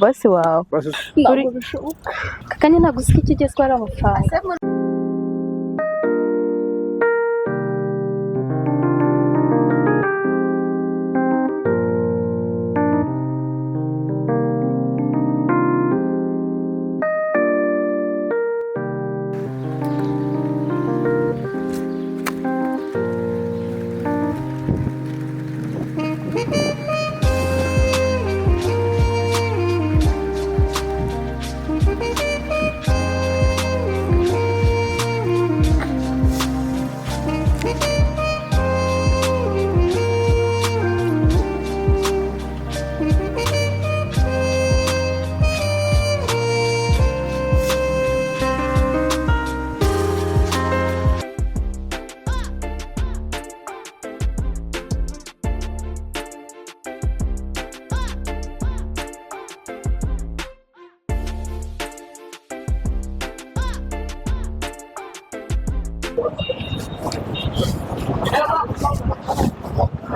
basi wawe ntabwo bishoboka kandi ntabwo uzi ko icyo gihe twari amafaranga.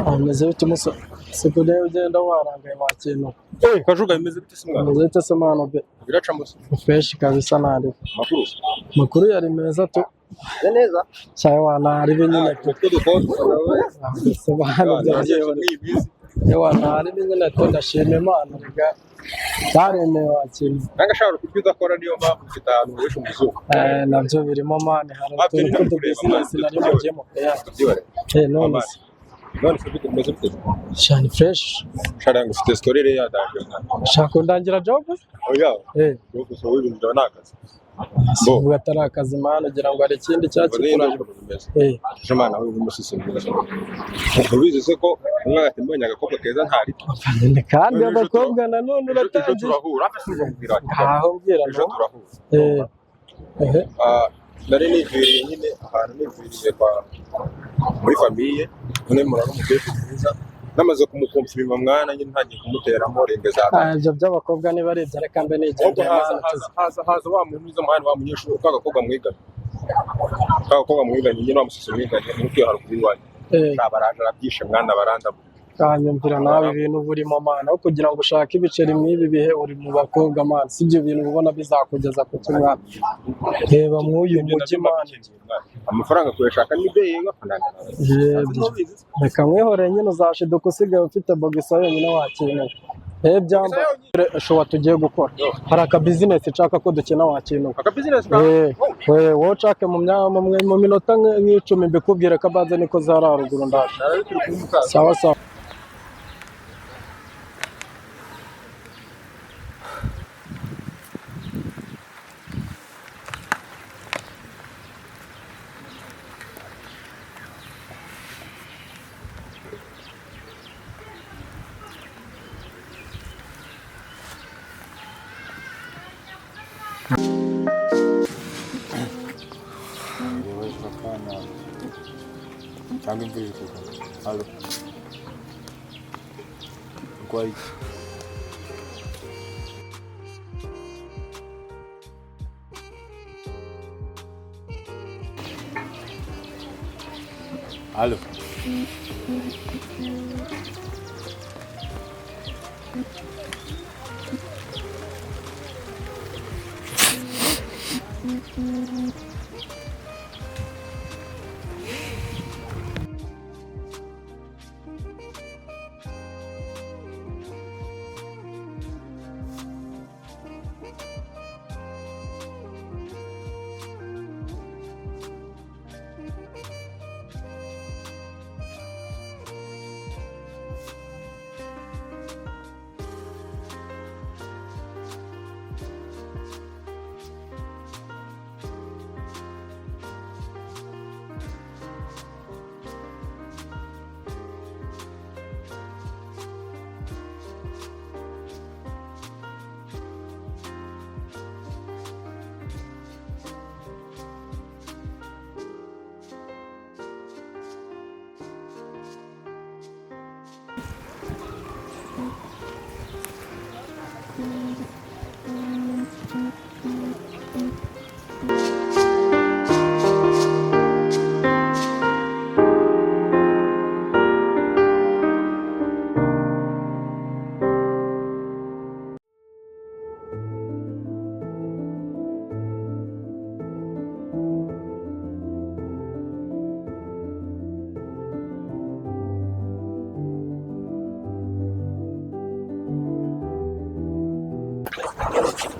Ameze bite umusore? Siko rero ugenda warangaye wakintu. Kajuga imeze bite se mwana? Ameze bite se mwana be? Biraca musa. Fresh kabisa nari. Makuru. Makuru yari meza tu. Neza. Cyawe wanari binyine tu. Subhana byaje. Wanari binyine tu ndashima Imana rega. Cyaremeye wakintu. Nanga shaka kubyo udakora niyo mpamvu kitanu wishe umuzuko. Nabyo birimo mane hari utuntu business nari mugiyemo ya. None none se bite umeze bite? Shani fresh. Shara ngufite story re yadaje nka. Shaka ndangira job? Oya. Yo gusa wibinda nakazi. Bo atari akazi mana ugira ngo hari ikindi cyakikuraje. Jomana we umusisi mwiza. Ubizi se ko umwana ati mbonye agakobwa keza ntari. Kandi abakobwa nanone uratangiye. Turahura afashe kumbwira. Aho mbwira no. Turahura. Nari niviriye nyine ahantu niviriye kwa muri famiye none murano umukecuru mwiza namaze kumukomfirima mwana nyine ntagiye kumuteramo renge za ibyo by'abakobwa niba ari ibyo reka mbe nigende haza wa muntu mwiza mwana wa munyeshuri kagakobwa mwiganye nyine wamusise mwiganye n'utuye haruguru iwanyu nabaraje arabyishe mwana barandamo kanyumvira nawe ibintu burimo mana aho kugira ngo ushake ibiceri mwibi bihe uri mu bakobwa mana sibyo bintu ubona bizakugeza ku kimwana reba mwuyu mujyi mana amafaranga kuyashaka n'ibyo yega reka mwihoreye nyine uzashiduka usigaye ufite bogisa yonyine wakenera byamba showa tugiye gukora hari aka business nshaka ko dukina wakinuka aka business wowe ucake mu minota nk'icumi mbikubwire ko abaze niko zari haruguru ndaje sawa sawa. Tangan diri ko. Halo. Kuai. Halo.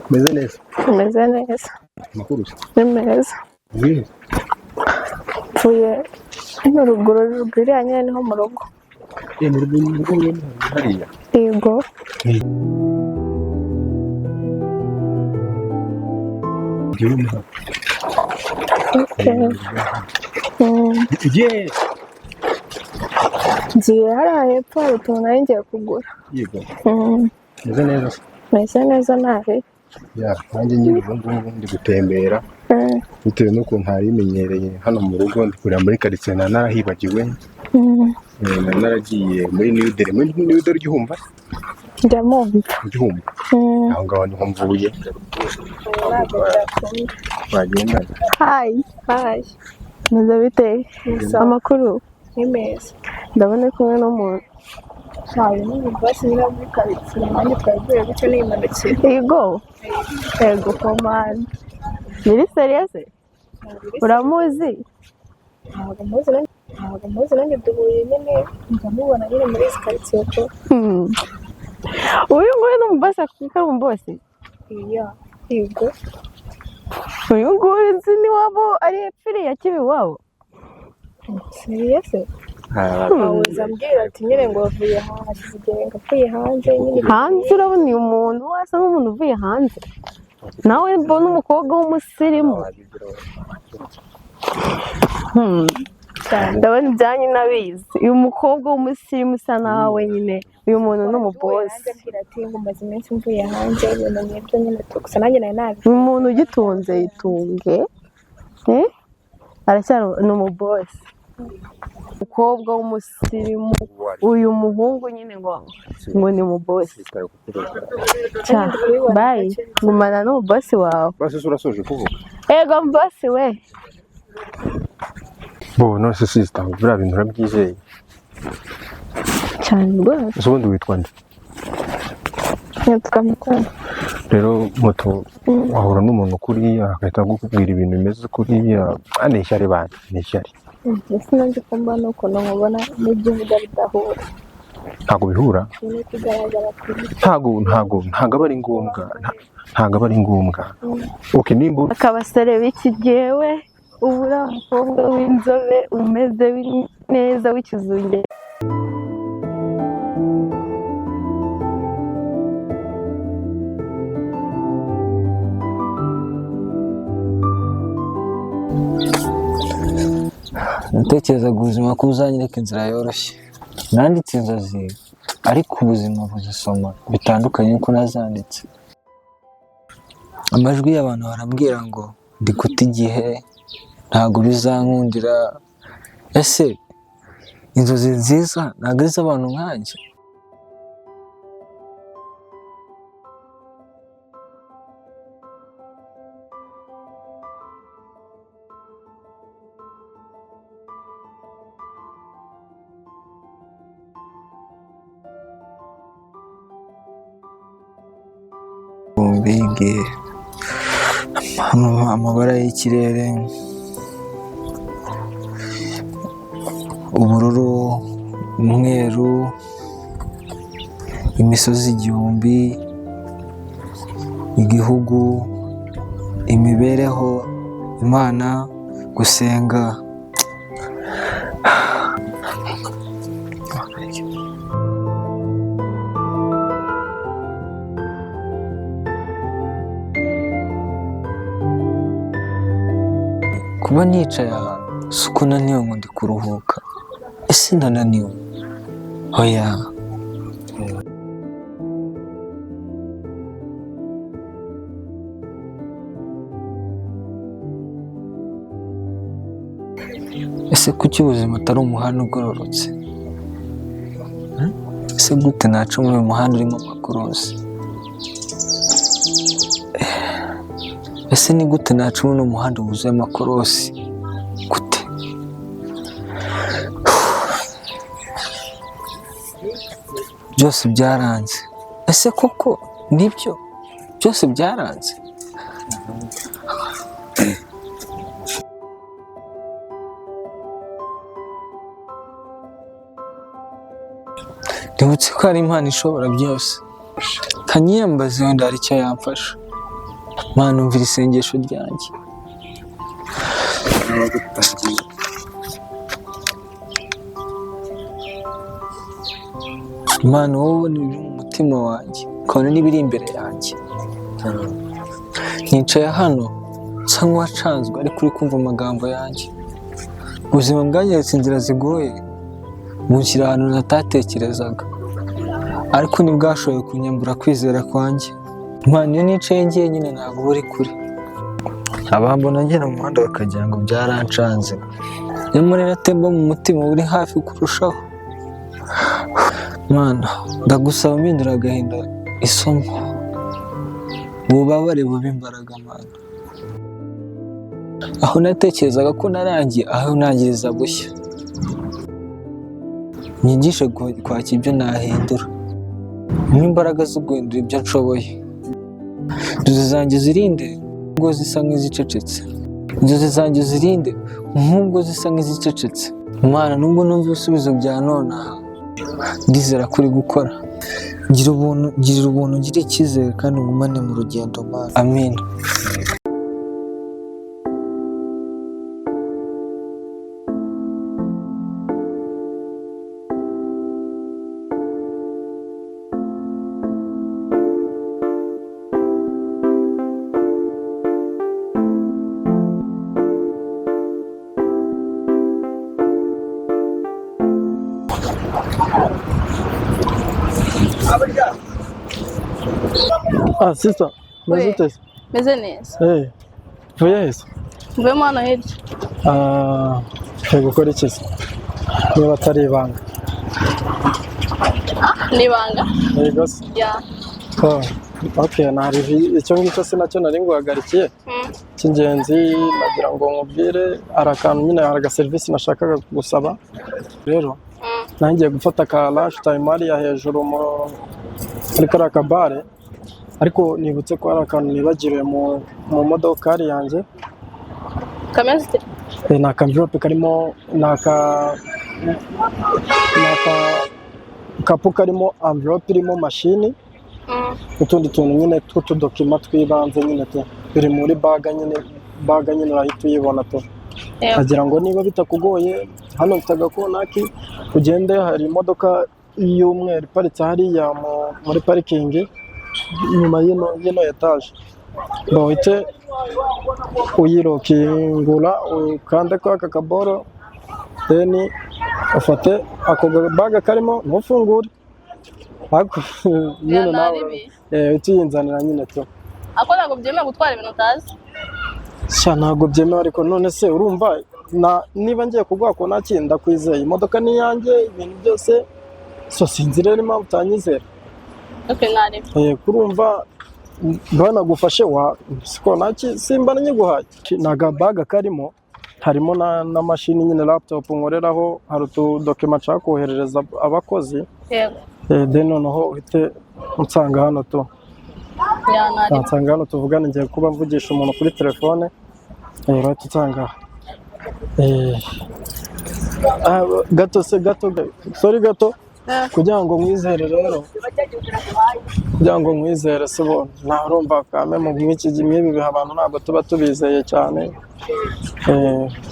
meze neza. Meze neza. Amakuru Ni meza. Mvuye hano ruguru iriya nyine niho mu rugo. Mu rugo hariya. Yego. Ngiye hariya hepfo hari utuntu nari ngiye kugura. Yego. Meze neza. Meze neza nabi. Nanjye nyine ubu ngubu ndi gutembera bitewe n'ukuntu ntarimenyereye hano mu rugo, ndi kureba muri karitsiye narahibagiwe. Naragiye muri New Delhi ugihumva? Ugihumva aho ngaho niho mvuye. Wagenda? Hayi meze bite? Amakuru ni meza. Ndabona kumwe n'umuntu. Basi nyine muri karitsiye nanjye twagiye guca n'imanukira. Yego komanda. Biri serious? Uramuzi? Ntabwo muzi nanjye duhuye nyine ndamubona nyine muri izi karitsiye ko. Uyu nguyu ni umubasi akubwira umubasi? Yego. Uyu nguyu nzi ni wabo ari epfiriya kibi wabo? Serious? Awuza ambwira ati nyine ngo wavuye hashize igihe ngavuye hanze nyine. Hanze urabona uyu muntu wasa nk'umuntu uvuye hanze? Nawe mbona umukobwa w'umusirimu. Ndabona ibyanyu nabizi. Uyu mukobwa w'umusirimu usa nawe nyine. Uyu muntu ni umubosi. Umaze iminsi mvuye hanze ibintu nk'ibyo nyine gusa nanjye nari nabi. Uyu muntu ugitunze yitunge. Aracyari ni umubosi. Umukobwa w'umusirimu, uyu muhungu nyine ngo ni umubosi. Bayi ngumana n'umubosi wawe. Basi urasoje kuvuga? Ego mubosi we. None se sister buriya bintu urabyizeye cyane rwose. ese ubundi witwa nde? Nitwa Mukunda. Rero moto wahura n'umuntu kuriya agahita akubwira ibintu bimeze kuriya, ni ishyari bandi, ni ishyari. Sinzi ko mbona ukuntu mubona n'ibyo uvuga bidahura. Ntabwo bihura? Ntabwo aba ari ngombwa. Ntabwo aba ari ngombwa. Okay, nimba akabasore b'iki gihe ubura umukobwa w'inzobe umeze neza w'ikizunge. Natekerezaga ubuzima ko buzanyereka inzira yoroshye. Nanditse inzozi ariko ubuzima buzisoma bitandukanye uko nazanditse. Amajwi y'abantu barambwira ngo ndi guta igihe, ntabwo bizankundira. Ese inzozi nziza ntabwo ari iz'abantu nkanjye? Mbege amabara y'ikirere, ubururu, umweru, imisozi igihumbi, igihugu, imibereho, Imana, gusenga. Kuba nicaye ahantu si uko naniwe ngo ndi kuruhuka. Ese ndananiwe? Oya. Ese kuki ubuzima atari umuhanda ugororotse? Ese gute naca muri uyu muhanda urimo amakorosi? Ese ni gute naca muri uyu muhanda wuzuye amakorosi? Gute? Byose byaranze. Ese koko nibyo? Byose byaranze? Ndibutse ko hari Imana ishobora byose kanyiyambaze wenda hari icyo yamfasha. Mana umvira isengesho ryanjye. Mana wowe ubona ibiri mu mutima wanjye, ukabona n'ibiri imbere yanjye. Nicaye hano nsa nk'uwacanzwe ariko uri kumva amagambo yanjye. Ubuzima bwanyeretse inzira zigoye, bunshyira ahantu natatekerezaga, ariko ntibwashoboye kunyambura kwizera kwanjye. Mana iyo nicaye njyenyine ntabwo uba uri kure. Abambona ngenda mu muhanda bakagira ngo byarancanze, nyamara iratemba mu mutima uri hafi kurushaho. Mana ndagusaba umpindura agahinda isomo, ububabare buba imbaraga. Mana aho natekerezaga ko narangiye, aho ntangiriza gushya. Nyigishe kwakira ibyo nahindura, n'imbaraga zo guhindura ibyo nshoboye. Inzozi zanjye zirinde nk'ubwo zisa nk'izicecetse. Inzozi zanjye zirinde nk'ubwo zisa nk'izicecetse. Mana nubwo numva ibisubizo bya nonaha, ndizera kuri gukora. Girira ubuntu, ugire icyizere kandi ugumane mu rugendo Mana. Amen. Sister, meze ute? Meze neza. Vuye hese? Mvuyemo hano hirya. Turi gukora iki se? Niba atari ibanga. Ni ibanga? Yego se. Ya. Okay, icyo ngicyo se nacyo nari nguhagarikiye. Cy'ingenzi nagira ngo nkubwire, hari akantu nyine, hari agaserivisi nashakaga gusaba. Rero nangiye gufata ka lunch time hariya hejuru muri kariya kabare, ariko nibutse ko hari akantu nibagiriwe mu modokari yanjye. Kameze ute? Ni akamvirope karimo, kapu karimo envelope irimo mashini, utundi tuntu nyine tw'utudokima twibanze nyine biri muri baga nyine urahita uyibona tu. Agira ngo niba bitakugoye, hano mfite konaki ugende, hari imodoka y'umweru iparitse hariya muri parikingi inyuma y'ino etaje. Bahite uyirokingura, ukande ko aka kaboro, then ufate ako baga karimo ntufungure. Nyine nawe utuyinzanira nyine tu. Ako ntabwo byemewe gutwara ibintu utazi? Ntabwo byemewe, ariko none se urumva niba ngiye kuguha konaki ndakwizeye, imodoka ni iyanjye, ibintu byose, so sinzi rero impamvu utanyizera. Kurumva banagufashe konaki simba nyiguhaye. Ni agabaga karimo, harimo na mashini nyine, laptop nkoreraho, hari utudokima nshaka koherereza abakozi. Then noneho uhite unsanga hano tu. Nsanga hano tuvugane, ngiye kuba mvugisha umuntu kuri telefone. Urahita unsanga. Gato kugira ngo mwizere rero, kugira ngo mwizere se bo ntarumva kame mu mw'ibi biha abantu ntabwo tuba tubizeye cyane.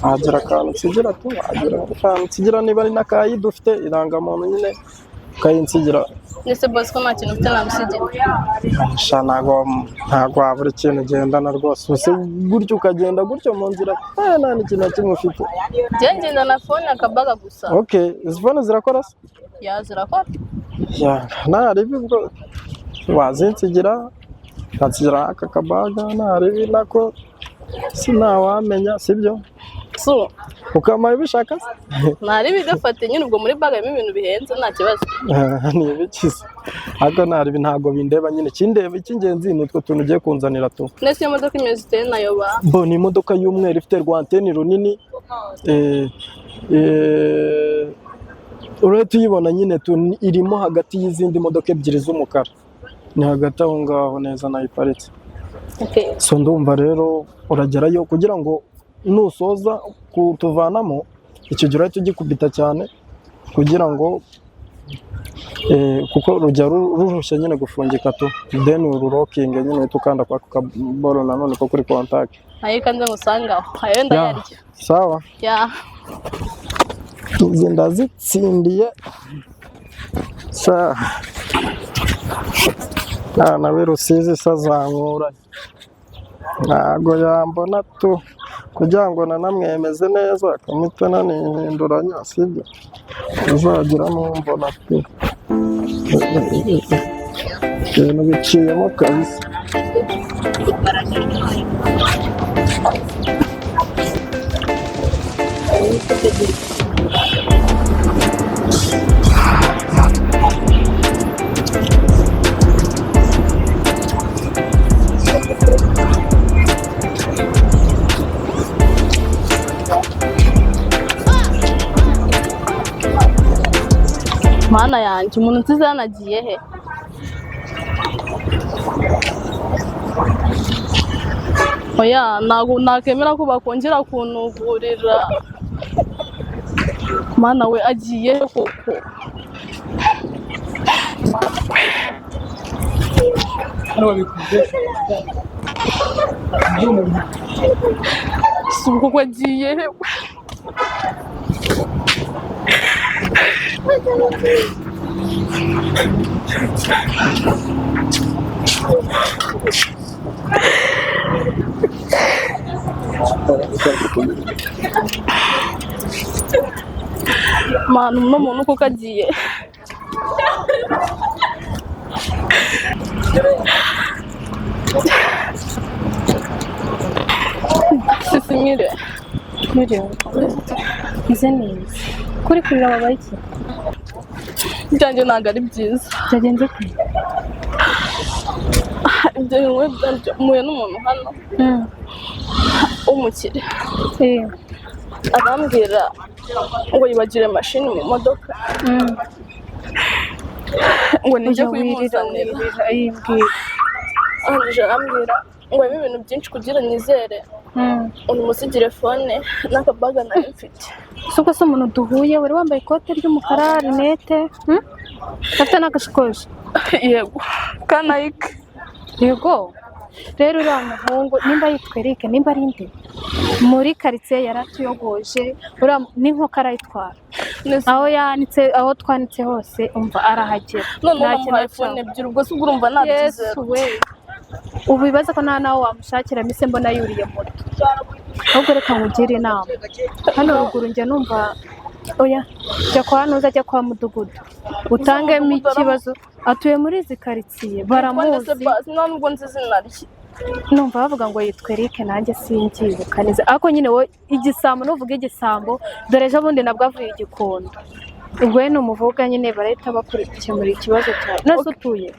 Hagira akantu nsigira tu, hagira akantu nsigira, niba ari n'akayi dufite irangamuntu nyine ukayinsigira. Nese boss ko nta kintu ufite nagusigira? Ntabwo wabura ikintu ugendana rwose, use gutyo ukagenda gutyo mu nzira, nta n'ikintu na kimwe ufite. Ngenda na phone akabaga gusa. Okay, izi phone zirakora se? Ya zirakora. Naribi bwo wazinsigira, nsigira aka kabaga, naribi nako sinawamenya, sibyo? Ukamaye bishaka se? Naribi gafate nyine, ubwo muri baga harimo ibintu bihenze, nta kibazo. Ni ibikize. Ariko naribi ntabwo bindeba nyine, kindeba icy'ingenzi ni utwo tuntu ugiye kunzanira tu. Nese iyo modoka imeze ite nayo ba? Ni imodoka y'umweru ifite rwanteni runini. Urahita uyibona nyine tu, irimo hagati y'izindi modoka ebyiri z'umukara. Ni hagati aho ngaho neza nayo iparitse. So ndumva rero uragerayo kugira ngo nusoza kutuvanamo icyo gihe urahita ugikubita cyane kugira ngo kuko rujya rurushya nyine gufungika tu then ururokinge nyine uhita ukanda kwa kaboro nanone ko kuri contact ayo kanze ngusangaho ayo ndayarya sawa izi ndazitsindiye nawe Rusizi sazankura ntago yambona tu kugira ngo nanamwemeze neza akamita nanihinduranya sibyo uzagira numbona tu ibintu biciyemo kabisa Mana yanjye umuntu nziza yanagiye he? Oya ntago nakemera ko bakongera kunugurira. Mana we agiye he koko? Suko agiye he? Mano, uno muntu kuko agiye Sisimire Ize neza kuri kurira wabaye iki? Byanjye ntabwo ari byiza. Byagenze ute? Ibyo bimwe muye n'umuntu hano w'umukire arambwira ngo yibagire mashini mu modoka ngo nijye kuyimuzanira. Arambwira ngo harimo ibintu byinshi kugira nizere umusigire fone n'akabaga nari mfite. Suko se umuntu duhuye wari wambaye ikote ry'umukara rinete afite n'agashakoshi? Yego kanayike. Yego rero uriya muhungu nimba yitwa Eric nimba ari nde muri karitsiye yaratuyogoje n'inkoko arayitwara aho yanitse aho twanitse hose umva arahagera nta kintu iPhone ebyiri ubwo se urumva nabyize ubu bibaza ko nta nawe wamushakira mise mbona yuriye moto ahubwo reka nkugire inama hano ruguru njya numva oya jya kwa nuza jya kwa mudugudu utangemo ikibazo atuye muri izi karitsiye baramuzi nubwo nzi izina rye numva bavuga ngo yitwa Eric nanjye simbyibuka neza ariko nyine wowe igisambo nuvuga igisambo dore ejo bundi nabwo avuye igikondo ubwo ni umuvuga nyine barahita bakurikiye ikibazo cyawe nase utuye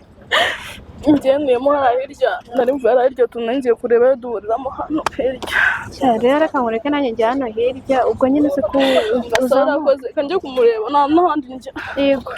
ngendeyemo hariya hirya nari mvuye hariya hirya tunangiye kureba yo duhuriramo hano hirya rero reka nkureke nanjye njya hano hirya ubwo nyine se ko uzarakoze kanjye kumureba nta n'ahandi njya. Yego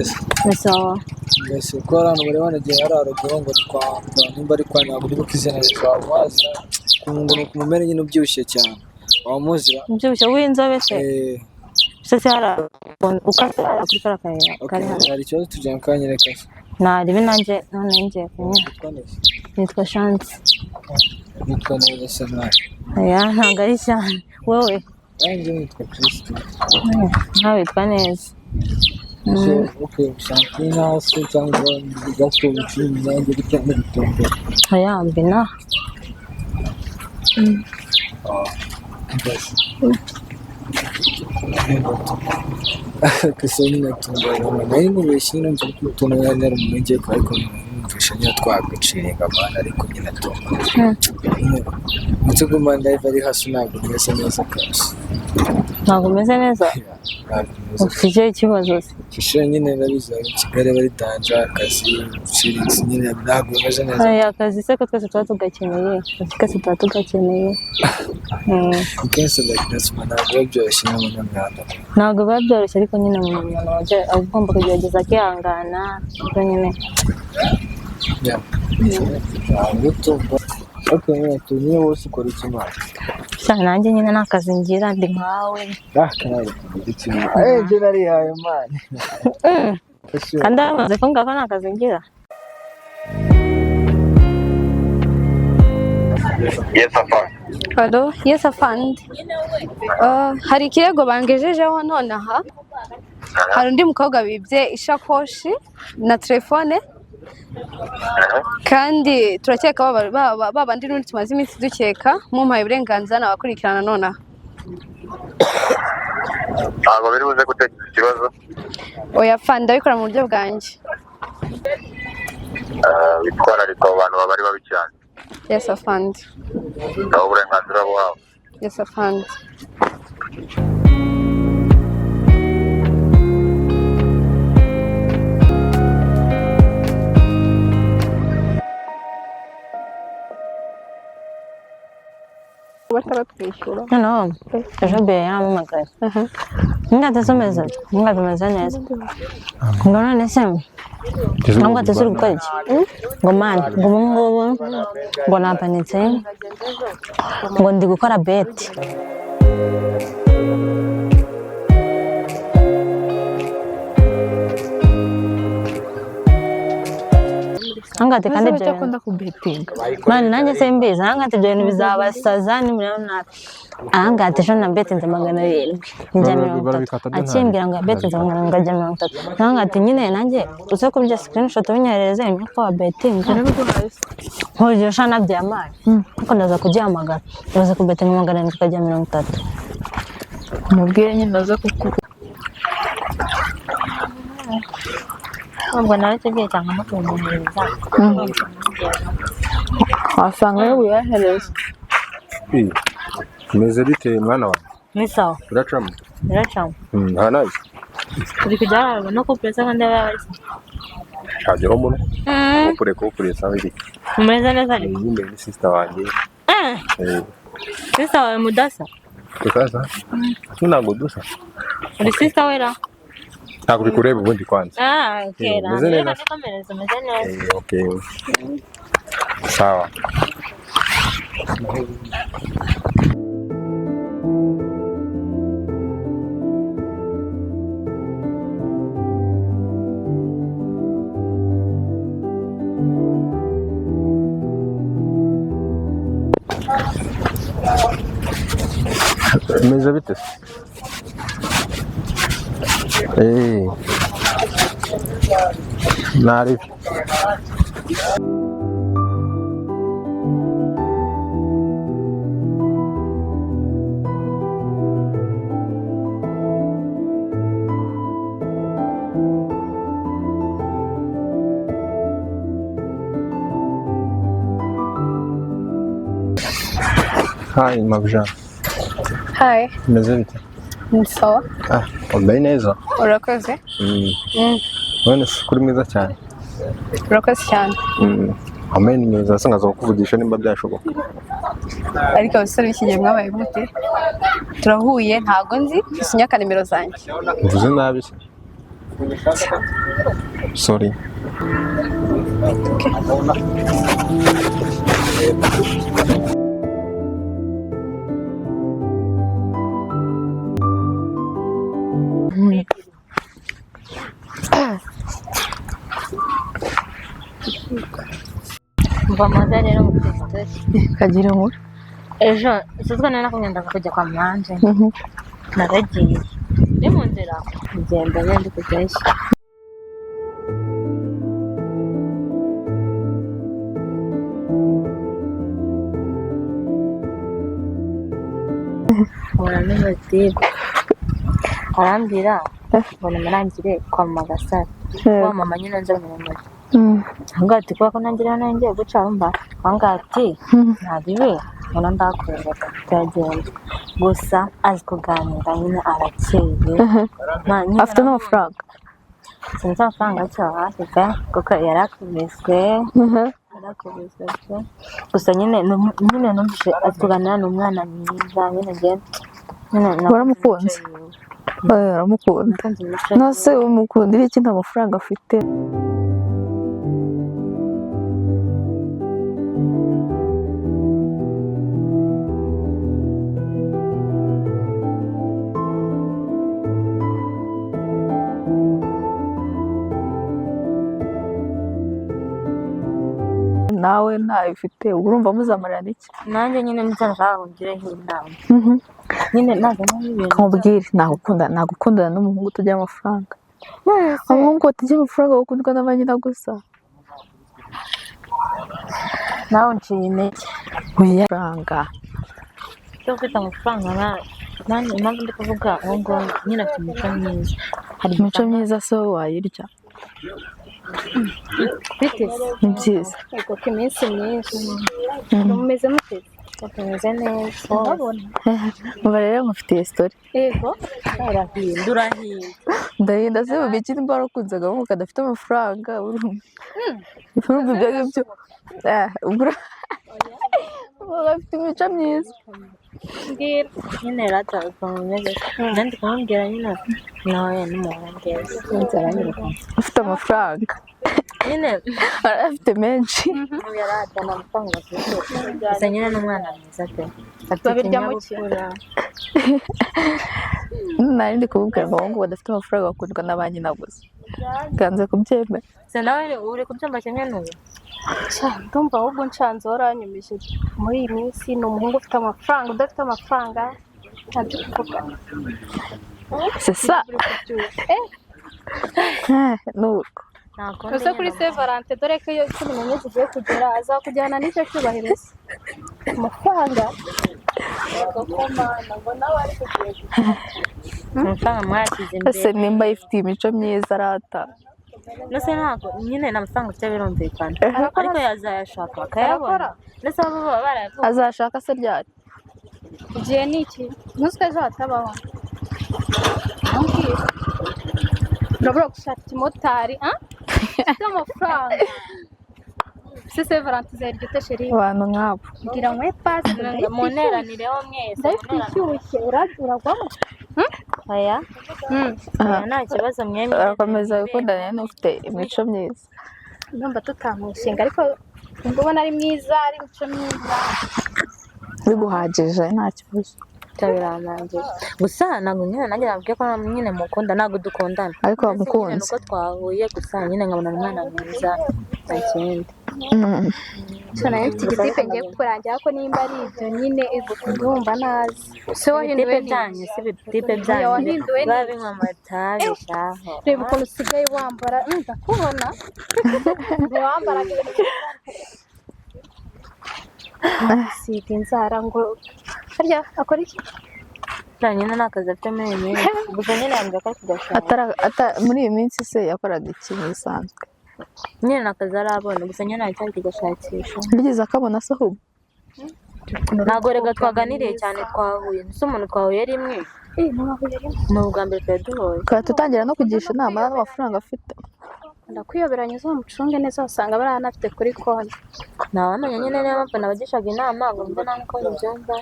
bitese Ni sawa. mbese ko ari abantu bari banagiye hararuguru ngo ni kwa nimba ari kwa ntabwo uribuka izina ryawe waza ngo ni ukumumere nyine ubyibushye cyane wamuzira Ubyibushye w'inzobe se se cyara ukase kuri karakaya kari hano. hari ikibazo tujyana kanyereka se Naribi nanjye none ngiye kunywa. Nitwa Chance. nitwa neza se nawe Aya ntabwo ari cyane. Wowe nanjye nitwa Kristo nawe witwa neza. so okay Santina se cyangwa gato mucimi nanjye bitanga bitombo Aya mbina. kese nyine tungana nayo ngubeshye nyine nje kutuntu yanera mu ngiye kwa ariko mfasha nya twagaciriga amana ariko nyine tumba mutse gumanda ivari hasi ntabwo neza neza kabisa Ntabwo umeze neza. Ufite ikibazo se. Kisha nyine nabiza Kigali bari danja akazi uciritse nyine ntabwo umeze neza Aya akazi se ko twese tuba tugakeneye. Twese tuba tugakeneye. kenshi like that's man ntabwo byoroshye n'abanyamwanda Ntabwo biba byoroshye ariko nyine umuntu wajya agomba kugerageza akihangana kuko nyine gutumva okay nyine niyo wose ukora iki mwana cyane nanjye nyine n'akazi ngira ndi nkawe. kandi igitsina je nari haye mwana Kandi amaze ko ngako n'akazi ngira. Yes, afande. Hello, yes afande. Hari ikirego bangejejeho nonaha. Hari undi mukobwa bibye ishakoshi na telefone. Kandi turakeka babandi n'undi tumaze iminsi dukeka mumpaye uburenganzira n'abakurikirana nonaha. Ntabwo biri buze gutekereza ikibazo. Oya afande abikora mu buryo bwanjye. Bitwararika abantu baba ari babi cyane. Yes afande. Naho uburenganzira bwawe. Yes afande. Bataratwishyura. No, ejo mbere yaramamagaye. Ngatazomeza neza. Ngo none se ngo atazuri gukora iki? Ngo mani ngo napanitse ngo ndi gukora beti. Angate kandi ibyo akunda kubetinga. mani nanjye se mbizi angate ibyo bintu bizabasaza ni murabona angate ejo na betinze 700 njya 30 akimbwira ngo betinze ngo ajya 30 angate nyine nanjye uze kubya screenshot binyoherereza imyuka wa betinga hoje shana bya mani kuko ndaza kugihamagara ndaza kubetinga 700 kajya 30 Mubwire nyine naza kuko ngo nawe tugiye cyangwa no kumwohereza wasanga yo buyahereza. Meze bite mwana wawe? ni sawa Uracamo? biracamo Hanazi. turi kujyana no kupresa kandi bari Hajyaho muno. Ukure sawa iki. umeze neza ariko Nyine ni sister wanjye. sister wawe mudasa Tukaza. Tunago dusa. uri sister wera Ntabwo bikureba ubundi kwanza. kera Meze neza. Meze neza Okay. Sawa. Meze bite? Nari. Hi, Mabja. Hi, Meze bite? ni sawa. Wambaye neza. Urakoze. None se kuri mwiza cyane. Urakoze cyane. Wambaye neza asa nkaza kukuvugisha nimba byashoboka. Ariko abasore b'iki gihe mwabaye gute? Turahuye ntago nzi isinyaka nimero zanjye. Mvuze nabi se. Sorry. Mva amazi rero mu Kristo kagira inkuru. ejo sitwa nari nakugenda kujya kwa mwanje naragiye ni mu nzira ngenda ndi kujyayo n'umutigo arambwira ngo nimurangire kwa Magasara wa mama nyine nje mu mujyi ngati kwa kunangira nanjye guca rumba ngati ntabibe mbona ndakorera byagenda gusa azi kuganira nyine arakeye afite n'amafaranga sinzi amafaranga cyahafite kuko yarakubiswe gusa nyine numvise azi kuganira n'umwana mwiza nyine waramukunze waramukunda nose umukundira iki nta mafaranga afite nawe ntayo ufite ubwo urumva muzamarana iki nanjye nyine nshaka kugireho inama nyine naza n'ibintu nkubwire nagukundana n'umuhungu utagira amafaranga umuhungu utagira amafaranga bakundwa n'abanyina gusa nawe unciye intege uyaranga cyo kwita amafaranga nanjye impamvu ndi kuvuga uwo ngo nyine afite imico myiza hari imico myiza so wayirya ni byiza kuko iminsi myinshi mumeze muteze tumeze neza muba rero mufitiye story yego urahindura ndahinda se mu gihe cy'imba warakunze agahugu kadafite amafaranga urumva ibyo ngibyo bafite imico myiza mbwira nyine rata ukamumeze nandi kumubwira nyine nawe n'umuhongeza ufite amafaranga nyine arafite menshi yarata n'amafaranga afite gusa nyine n'umwana mwiza pe babirya mu cyaro nari ndi kumubwira ngo abahungu badafite amafaranga bakundwa na ba nyina gusa ganze kubyemera se nawe uri kubyumva kimwe n'ubu ndumva ahubwo nshanze waranyumije muri iyi minsi ni umuhungu ufite amafaranga udafite amafaranga ntabyo kuvuga sesa nuko ese kuri Saint Valentin dore ko iyo 11 zigiye kugera azakujyana n'icyo cyubahiro amafaranga amafaranga mwashyize imbere ese nimba yifitiye imico myiza arata nose ntabwo nyine n'amafaranga ufite birumvikana ariko yazayashaka akayabona ndetse abo baba barayavuga azashaka se ryari igihe ni iki ntuswe ejo hatabaho urabura gushaka ikimotari ufite amafaranga se Saint Valentin zayirya ute sheri abantu nk'abo ngira nkwe pasi muneranireho mwese ndayifite ishyushye uragwamo aya nta kibazo mwemye barakomeza gukundana n'ufite imico myiza ndumva tutamushinga ariko mbona ari mwiza ari imico myiza biguhagije nta kibazo birarangiye gusa ntabwo nyine nanjye nabwiye ko nyine mukunda ntabwo dukundana ariko wamukunze nuko twahuye gusa nyine nkabona umwana mwiza nta kindi nayo mfite igitipe ngiye kukurangira ko nimba ari ibyo nyine ndumva nazi se wahinduwe byanyu si ibitipe byanyu biba binywa amatabi shaho reba ukuntu usigaye wambara ndakubona wambaraga ibintu siga inzara ngo harya akora iki nyine ni akazi afite muri iyi minsi gusa nyine yambwira ko ari kugashaka muri iyi minsi se yakoraga ikintu bisanzwe nyine ni akazi arabona gusa nyine nta cyari kugashakisha bigeze akabona se ahubwo ntabwo rega twaganiriye cyane twahuye ese umuntu twahuye rimwe ni ubwa mbere twari duhuye tukaba tutangira no kugisha inama n'amafaranga afite ndakwiyoberanya uzamucunge neza wasanga bari anafite kuri konti ntawamenya nyine niyo mpamvu nabagishaga inama ngo mbe nawe uko bibyumva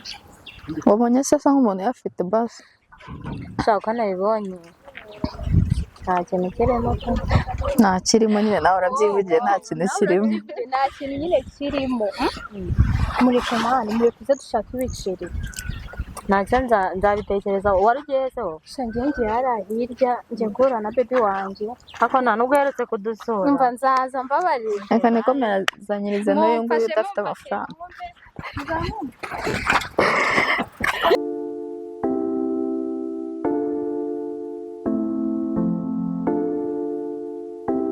wabonye se asa nk'umuntu uyafite basi ushaka ko nabibonye nta kintu kirimo pe. nta kirimo nyine nawe urabyivugiye nta kintu kirimo nta kintu nyine kirimo mureke mani mureke uze dushaka ibiceri ntacyo nzabitekereza. wari ugiye se wowe? shangiye ngiye hariya hirya njye guhura na baby wanjye ariko nta nubwo uherutse kudusura. umva nzaza mbabarira reka nikomerezanyirize n'uyu nguyu udafite amafaranga